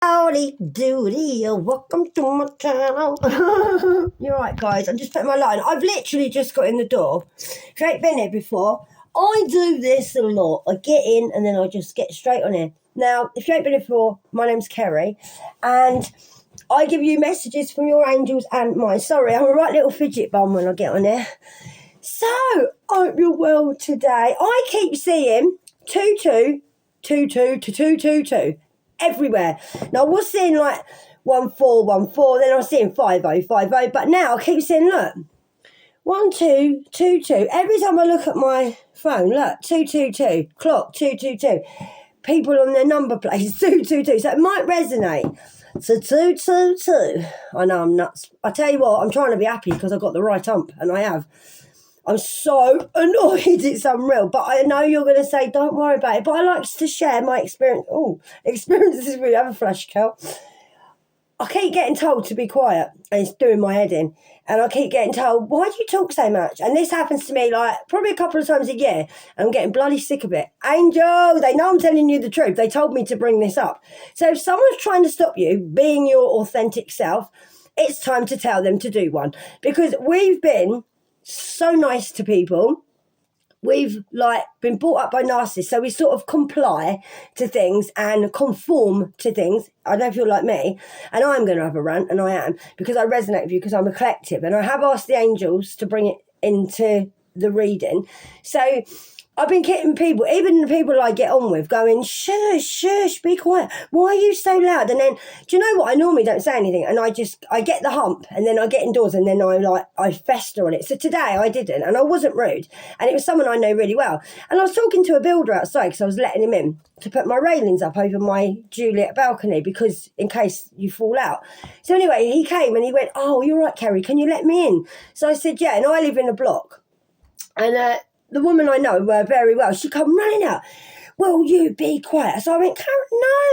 Howdy doody, welcome to my channel. You're right, guys. I'm just putting my line. I've literally just got in the door. If you ain't been here before, I do this a lot. I get in and then I just get straight on in. Now, if you ain't been here before, my name's Kerry, and I give you messages from your angels and mine. Sorry, I'm a right little fidget bum when I get on here. So, I hope you're well today. I keep seeing 2222 everywhere. Now, I was seeing like 1414, then I was seeing 5050, but now I keep seeing, look, 1222. Every time I look at my phone, look, 222, clock, 222. People on their number plates, 222. So it might resonate. So 222. I know I'm nuts. I tell you what, I'm trying to be happy because I got the right ump, and I have. I'm so annoyed, it's unreal. But I know you're going to say, don't worry about it. But I like to share my experiences with you. Have a flash, Cal. I keep getting told to be quiet, and it's doing my head in. And I keep getting told, why do you talk so much? And this happens to me like probably a couple of times a year. And I'm getting bloody sick of it. Angel, they know I'm telling you the truth. They told me to bring this up. So if someone's trying to stop you being your authentic self, it's time to tell them to do one. Because we've been so nice to people. We've been brought up by narcissists, so we sort of comply to things and conform to things. I don't know if you're like me, and I'm going to have a rant, and I am, because I resonate with you, because I'm a collective, and I have asked the angels to bring it into the reading. So I've been getting people, even the people I get on with, going, shush, be quiet. Why are you so loud? And then, do you know what? I normally don't say anything, and I get the hump, and then I get indoors, and then I fester on it. So today I didn't, and I wasn't rude, and it was someone I know really well. And I was talking to a builder outside because I was letting him in to put my railings up over my Juliet balcony, because in case you fall out. So anyway, he came and he went, oh, you're right, Kerry, can you let me in? So I said, yeah, and I live in a block. And the woman I know very well, she come running out. Will you be quiet? So I went,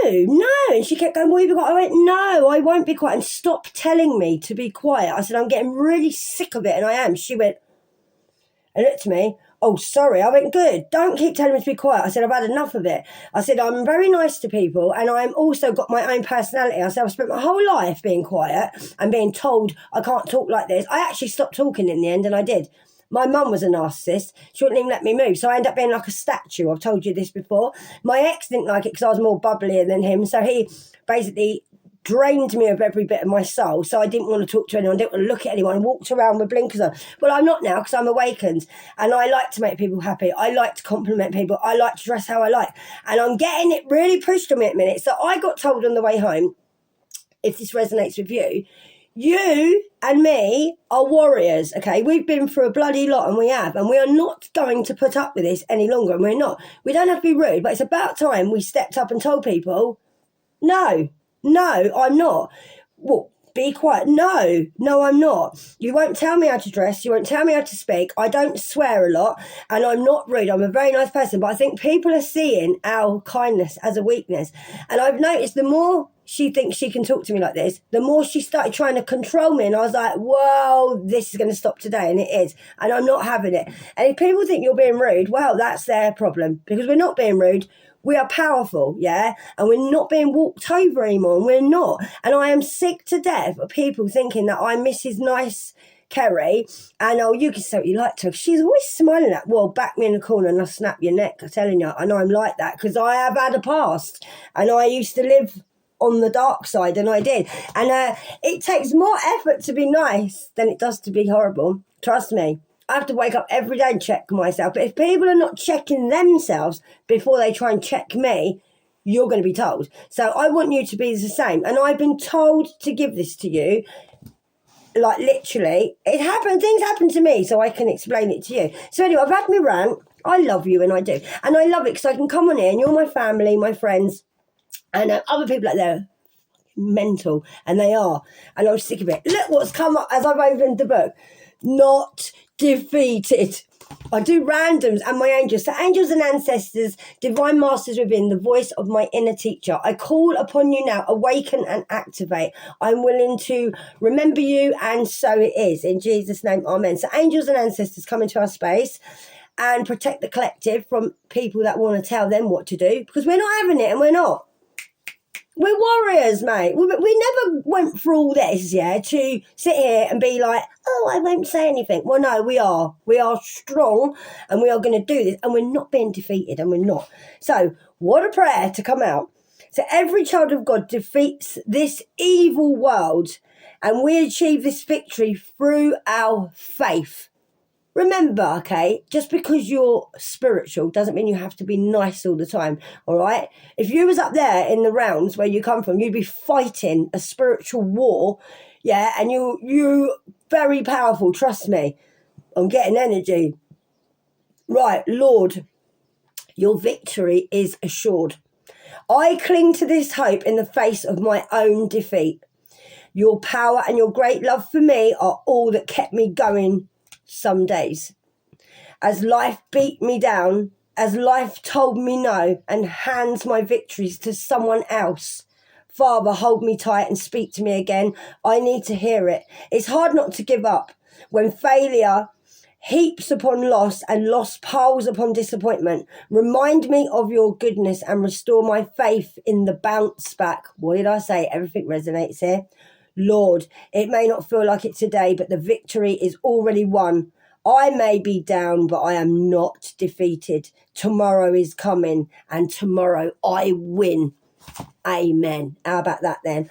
no. And she kept going, will you be quiet? I went, no, I won't be quiet. And stop telling me to be quiet. I said, I'm getting really sick of it. And I am. She went and looked at me. Oh, sorry. I went, good. Don't keep telling me to be quiet. I said, I've had enough of it. I said, I'm very nice to people, and I'm also got my own personality. I said, I've spent my whole life being quiet and being told I can't talk like this. I actually stopped talking in the end, and I did. My mum was a narcissist. She wouldn't even let me move. So I ended up being like a statue. I've told you this before. My ex didn't like it because I was more bubblier than him. So he basically drained me of every bit of my soul. So I didn't want to talk to anyone. I didn't want to look at anyone. I walked around with blinkers on. Well, I'm not now because I'm awakened. And I like to make people happy. I like to compliment people. I like to dress how I like. And I'm getting it really pushed on me at the minute. So I got told on the way home, if this resonates with you, you and me are warriors, okay? We've been through a bloody lot, and we have. And we are not going to put up with this any longer, and we're not. We don't have to be rude, but it's about time we stepped up and told people, no, I'm not. Well, be quiet. No, I'm not. You won't tell me how to dress. You won't tell me how to speak. I don't swear a lot, and I'm not rude. I'm a very nice person, but I think people are seeing our kindness as a weakness. And I've noticed the more she thinks she can talk to me like this, the more she started trying to control me. And I was like, whoa, this is going to stop today. And it is. And I'm not having it. And if people think you're being rude, well, that's their problem, because we're not being rude. We are powerful, yeah? And we're not being walked over anymore. And we're not. And I am sick to death of people thinking that I'm Mrs. Nice Kerry, and oh, you can say what you like to her. She's always smiling at, well, back me in the corner and I'll snap your neck. I'm telling you, I know I'm like that because I have had a past, and I used to live on the dark side, and I did. And it takes more effort to be nice than it does to be horrible. Trust me. I have to wake up every day and check myself. But if people are not checking themselves before they try and check me, you're going to be told. So I want you to be the same. And I've been told to give this to you. Like, literally, it happened. Things happen to me, so I can explain it to you. So anyway, I've had my rant. I love you, and I do. And I love it because I can come on here, and you're my family, my friends, and other people out there. Mental, and they are, and I'm sick of it. Look what's come up as I've opened the book. Not defeated. I do randoms and my angels. So angels and ancestors, divine masters within, the voice of my inner teacher. I call upon you now, awaken and activate. I'm willing to remember you, and so it is. In Jesus' name, amen. So angels and ancestors come into our space and protect the collective from people that want to tell them what to do, because we're not having it, and we're not. We're warriors, mate. We never went through all this, yeah, to sit here and be like, oh, I won't say anything. Well, no, we are. We are strong and we are going to do this and we're not being defeated and we're not. So what a prayer to come out. So every child of God defeats this evil world and we achieve this victory through our faith. Remember, okay, just because you're spiritual doesn't mean you have to be nice all the time, all right? If you was up there in the realms where you come from, you'd be fighting a spiritual war, yeah, and you very powerful, trust me. I'm getting energy. Right, Lord, your victory is assured. I cling to this hope in the face of my own defeat. Your power and your great love for me are all that kept me going some days. As life beat me down, as life told me no and hands my victories to someone else, Father, hold me tight and speak to me again. I need to hear it. It's hard not to give up when failure heaps upon loss and loss piles upon disappointment. Remind me of your goodness and restore my faith in the bounce back. What did I say? Everything resonates here. Lord, it may not feel like it today, but the victory is already won. I may be down, but I am not defeated. Tomorrow is coming, and tomorrow I win. Amen. How about that then?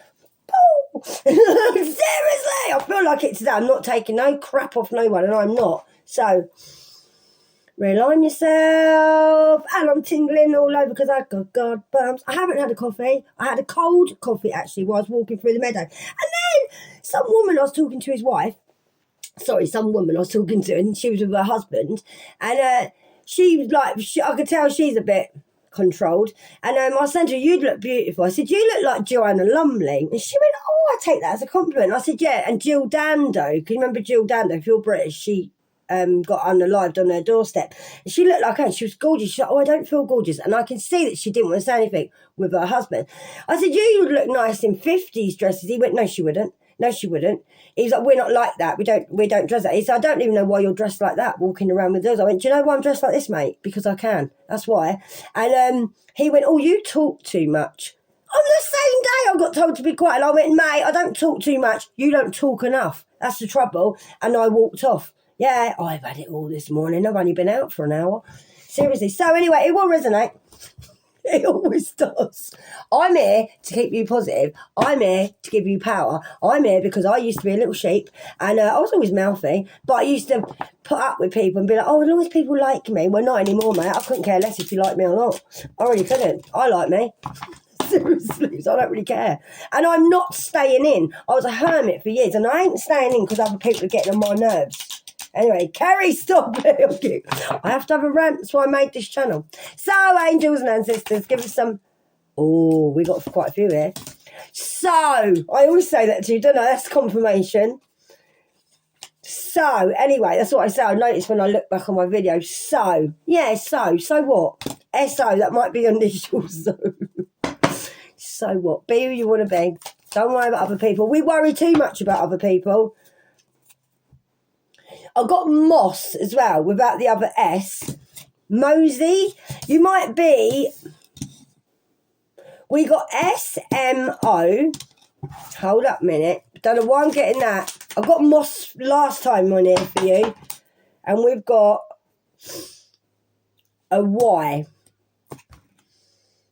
Seriously, I feel like it today. I'm not taking no crap off no one, and I'm not. So, realign yourself. And I'm tingling all over because I got God bumps. I haven't had a coffee. I had a cold coffee, actually, while I was walking through the meadow. And then some woman I was talking to, and she was with her husband. And she was like, I could tell she's a bit controlled. And I said to her, you'd look beautiful. I said, you look like Joanna Lumley. And she went, oh, I take that as a compliment. I said, yeah. And Jill Dando, can you remember Jill Dando? If you're British, she got unalived on her doorstep. And she looked like her. She was gorgeous. She's like, oh, I don't feel gorgeous. And I can see that she didn't want to say anything with her husband. I said, you would look nice in 50s dresses. He went, no, she wouldn't. No, she wouldn't. He's like, we're not like that. We don't dress like that. He said, I don't even know why you're dressed like that, walking around with those. I went, do you know why I'm dressed like this, mate? Because I can. That's why. And he went, oh, you talk too much. On the same day, I got told to be quiet. And I went, mate, I don't talk too much. You don't talk enough. That's the trouble. And I walked off. Yeah, I've had it all this morning. I've only been out for an hour. Seriously. So anyway, it will resonate. It always does. I'm here to keep you positive. I'm here to give you power. I'm here because I used to be a little sheep and I was always mouthy, but I used to put up with people and be like, oh, as long as people like me. Well, not anymore, mate. I couldn't care less if you like me or not. I really couldn't. I like me. Seriously, so I don't really care. And I'm not staying in. I was a hermit for years and I ain't staying in because other people are getting on my nerves. Anyway, Kerry, stop it. I have to have a rant, that's why I made this channel. So, angels and ancestors, give us some... Oh, we got quite a few here. So, I always say that to you, don't I? That's confirmation. So, anyway, that's what I say. I noticed when I look back on my video. So, yeah, so what? S-O, that might be initials, so. So what? Be who you want to be. Don't worry about other people. We worry too much about other people. I've got Moss as well, without the other S. Mosey, you might be... We got S-M-O. Hold up a minute. Don't know why I'm getting that. I got Moss last time on here for you. And we've got a Y.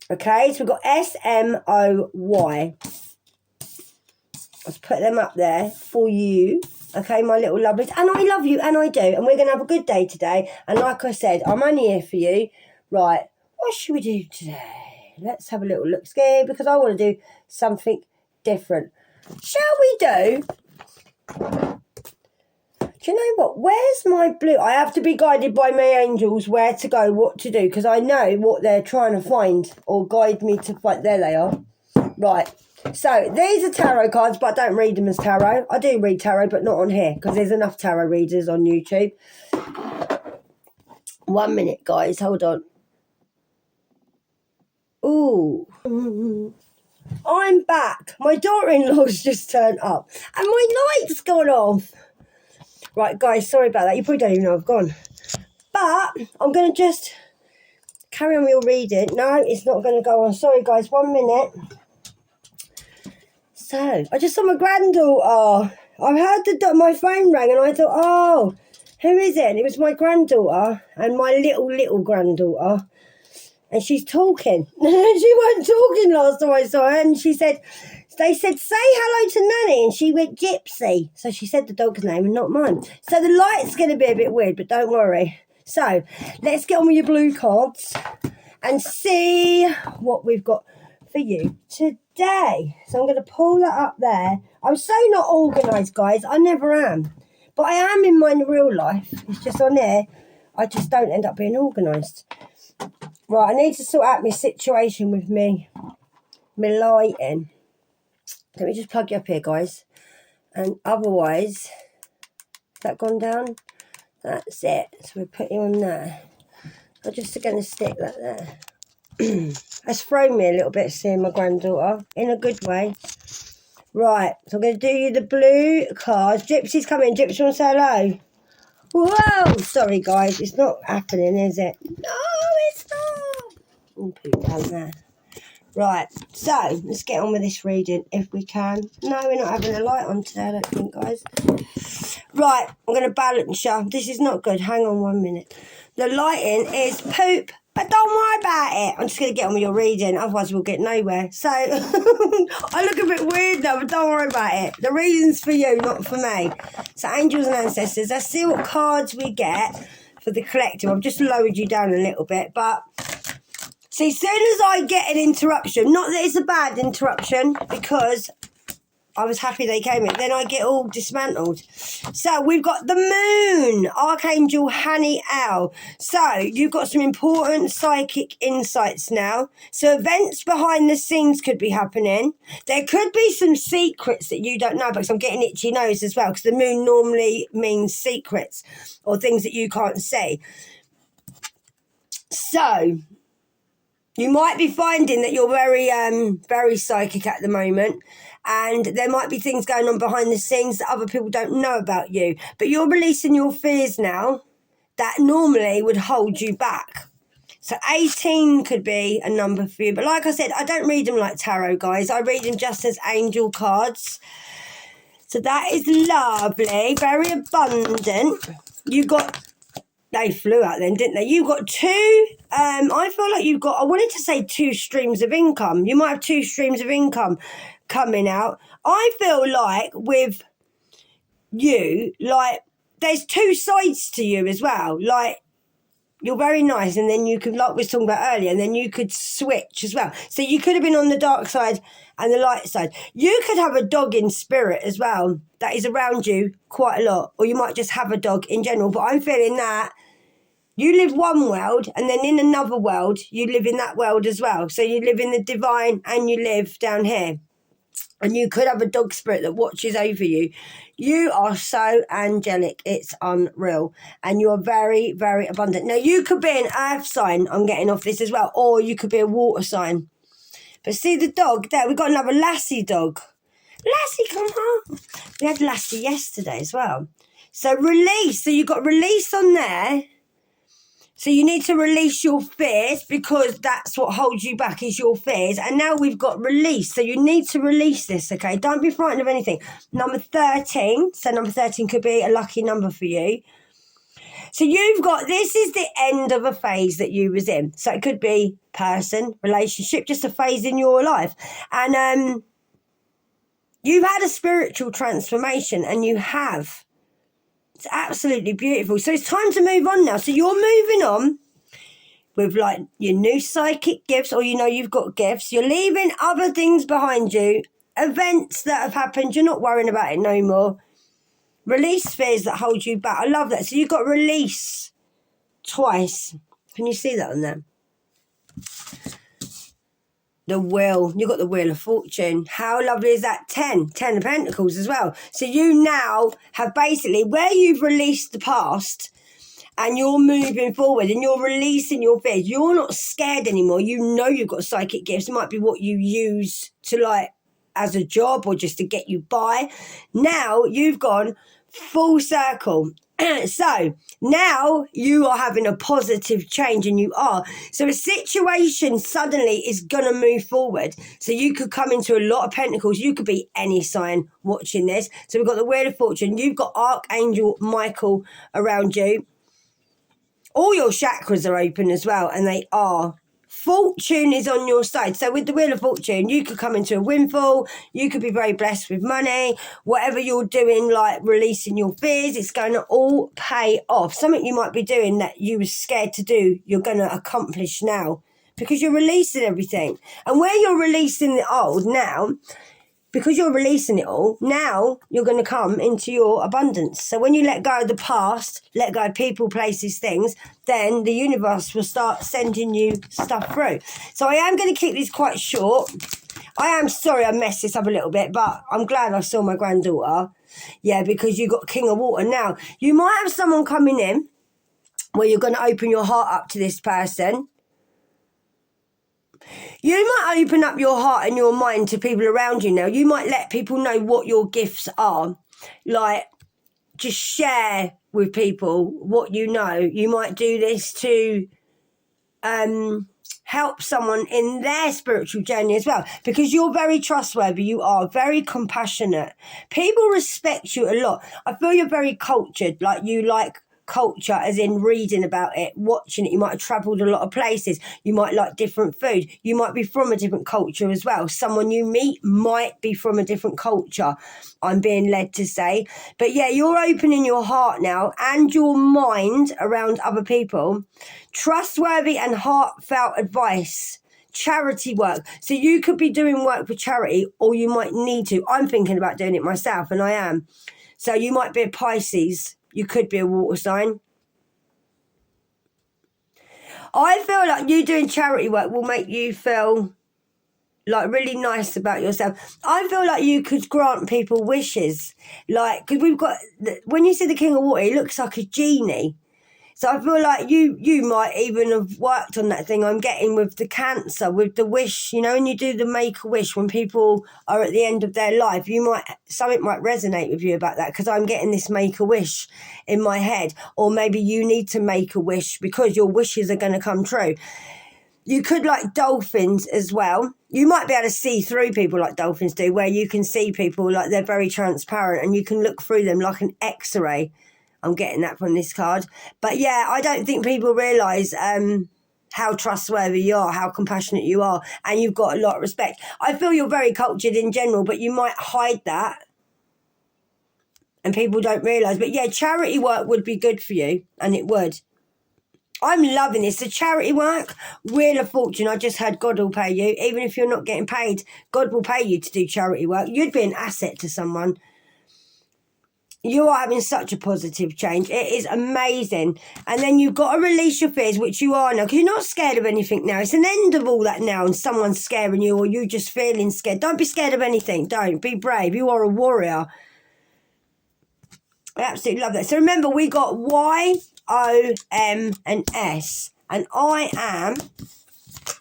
Okay, so we've got S-M-O-Y. Let's put them up there for you. Okay, my little lovelies. And I love you, and I do. And we're going to have a good day today. And like I said, I'm only here for you. Right, what should we do today? Let's have a little look. Scared because I want to do something different. Shall we do... Do you know what? Where's my blue? I have to be guided by my angels where to go, what to do. Because I know what they're trying to find or guide me to find. There they are. Right. So, these are tarot cards, but I don't read them as tarot. I do read tarot, but not on here, because there's enough tarot readers on YouTube. 1 minute, guys. Hold on. Ooh. I'm back. My daughter-in-law's just turned up. And my light's gone off. Right, guys, sorry about that. You probably don't even know I've gone. But I'm going to just carry on with your reading. No, it's not going to go on. Sorry, guys. 1 minute. So I just saw my granddaughter. I heard my phone rang and I thought, oh, who is it? And it was my granddaughter and my little granddaughter. And she's talking. She wasn't talking last time I saw her. And they said, say hello to Nanny. And she went, Gypsy. So she said the dog's name and not mine. So the light's going to be a bit weird, but don't worry. So let's get on with your blue cards and see what we've got for you today. So I'm going to pull that up there. I'm so not organised, guys. I never am. But I am in my real life. It's just on there. I just don't end up being organised. Right, I need to sort out my situation with my lighting. Let me just plug you up here, guys. And otherwise, has that gone down? That's it. So we'll put you on there. I'm just going to stick that there. That's thrown me a little bit seeing my granddaughter in a good way. Right, so I'm going to do you the blue cards. Gypsy's coming. Gypsy, want to say hello? Whoa! Sorry, guys. It's not happening, is it? No, it's not. I'll put it down there. Right, so let's get on with this reading if we can. No, we're not having a light on today, I don't think, guys. Right, I'm going to balance you. This is not good. Hang on 1 minute. The lighting is poop, but don't worry about it. I'm just going to get on with your reading, otherwise we'll get nowhere. So, I look a bit weird now, but don't worry about it. The reading's for you, not for me. So, angels and ancestors, let's see what cards we get for the collective. I've just lowered you down a little bit, but... See, as soon as I get an interruption, not that it's a bad interruption, because I was happy they came in, then I get all dismantled. So we've got the moon, Archangel Haniel. So you've got some important psychic insights now. So events behind the scenes could be happening. There could be some secrets that you don't know, because I'm getting itchy nose as well, because the moon normally means secrets or things that you can't see. So... you might be finding that you're very psychic at the moment, and there might be things going on behind the scenes that other people don't know about you. But you're releasing your fears now that normally would hold you back. So 18 could be a number for you. But like I said, I don't read them like tarot, guys. I read them just as angel cards. So that is lovely, very abundant. You got... they flew out then, didn't they? You've got two, I feel like you've got, I wanted to say 2 streams of income. You might have 2 streams of income coming out. I feel like with you, like, there's 2 sides to you as well. Like, you're very nice, and then you could, like we were talking about earlier, and then you could switch as well. So you could have been on the dark side and the light side. You could have a dog in spirit as well that is around you quite a lot, or you might just have a dog in general. But I'm feeling that you live one world, and then in another world, you live in that world as well. So you live in the divine and you live down here. And you could have a dog spirit that watches over you. You are so angelic. It's unreal. And you're very, very abundant. Now, you could be an earth sign. I'm getting off this as well. Or you could be a water sign. But see the dog there? We've got another Lassie dog. Lassie, come on. We had Lassie yesterday as well. So release. So you've got release on there. So you need to release your fears, because that's what holds you back is your fears. And now we've got release. So you need to release this, okay? Don't be frightened of anything. Number 13. So number 13 could be a lucky number for you. So you've got, this is the end of a phase that you was in. So it could be person, relationship, just a phase in your life. And you've had a spiritual transformation, and you have. It's absolutely beautiful. So it's time to move on now. So you're moving on with like your new psychic gifts, or you know you've got gifts. You're leaving other things behind you, events that have happened. You're not worrying about it no more. Release fears that hold you back. I love that. So you've got release twice. Can you see that on there? The wheel. You've got the Wheel of Fortune. How lovely is that? 10 of Pentacles as well. So you now have basically, where you've released the past and you're moving forward and you're releasing your fears, you're not scared anymore. You know you've got psychic gifts. It might be what you use to, like, as a job or just to get you by. Now you've gone Full circle. So now you are having a positive change, and you are. So a situation suddenly is going to move forward. So you could come into a lot of pentacles. You could be any sign watching this. So we've got the Wheel of Fortune. You've got Archangel Michael around you. All your chakras are open as well, and they are. Fortune is on your side. So with the Wheel of Fortune, you could come into a windfall. You could be very blessed with money. Whatever you're doing, like releasing your fears, it's going to all pay off. Something you might be doing that you were scared to do, you're going to accomplish now because you're releasing everything. And where you're releasing the old now, because you're releasing it all, now you're going to come into your abundance. So when you let go of the past, let go of people, places, things, then the universe will start sending you stuff through. So I am going to keep this quite short. I am sorry I messed this up a little bit, but I'm glad I saw my granddaughter. Yeah, because you got King of Water. Now, you might have someone coming in where you're going to open your heart up to this person. You might open up your heart and your mind to people around you now. You might let people know what your gifts are. Like, just share with people what you know. You might do this to help someone in their spiritual journey as well. Because you're very trustworthy. You are very compassionate. People respect you a lot. I feel you're very cultured. Like, you like culture, as in reading about it, watching it. You might have travelled a lot of places. You might like different food. You might be from a different culture as well. Someone you meet might be from a different culture, I'm being led to say. But yeah, you're opening your heart now and your mind around other people. Trustworthy and heartfelt advice. Charity work. So you could be doing work for charity, or you might need to. I'm thinking about doing it myself, and I am. So you might be a Pisces. You could be a water sign. I feel like you doing charity work will make you feel like really nice about yourself. I feel like you could grant people wishes. Like, because we've got, when you see the King of Water, he looks like a genie. So I feel like you might even have worked on that thing I'm getting with the Cancer, with the wish, you know, when you do the Make-A-Wish, when people are at the end of their life, something might resonate with you about that, because I'm getting this Make-A-Wish in my head. Or maybe you need to make a wish because your wishes are going to come true. You could like dolphins as well. You might be able to see through people like dolphins do, where you can see people like they're very transparent and you can look through them like an X-ray. I'm getting that from this card. But yeah, I don't think people realise how trustworthy you are, how compassionate you are, and you've got a lot of respect. I feel you're very cultured in general, but you might hide that and people don't realise. But yeah, charity work would be good for you, and it would. I'm loving this. The charity work, Wheel of Fortune, I just heard God will pay you. Even if you're not getting paid, God will pay you to do charity work. You'd be an asset to someone. You are having such a positive change. It is amazing. And then you've got to release your fears, which you are now, because you're not scared of anything now. It's an end of all that now, and someone's scaring you, or you just feeling scared. Don't be scared of anything. Don't. Be brave. You are a warrior. I absolutely love that. So remember, we got Y, O, M, and S. And I am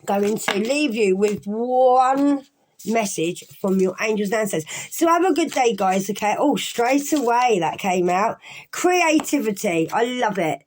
going to leave you with one message from your angels and ancestors. So have a good day, guys, okay? Oh, straight away that came out. Creativity. I love it.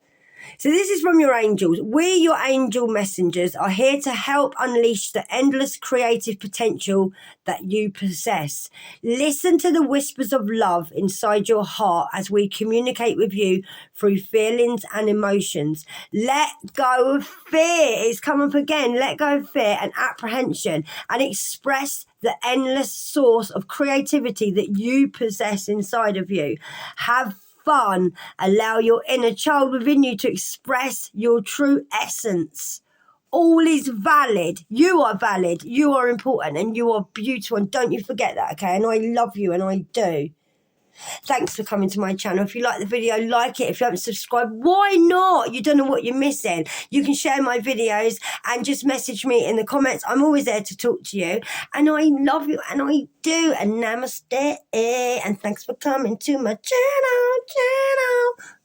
So this is from your angels. We, your angel messengers, are here to help unleash the endless creative potential that you possess. Listen to the whispers of love inside your heart as we communicate with you through feelings and emotions. Let go of fear. It's come up again. Let go of fear and apprehension and express the endless source of creativity that you possess inside of you. Have fun. Allow your inner child within you to express your true essence. All is valid. You are valid. You are important and you are beautiful. And don't you forget that, okay? And I love you, and I do. Thanks for coming to my channel. If you like the video, like it. If you haven't subscribed, why not? You don't know what you're missing. You can share my videos and just message me in the comments. I'm always there to talk to you. And I love you, and I do. And namaste. And thanks for coming to my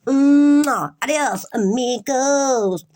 channel. Adios, amigos.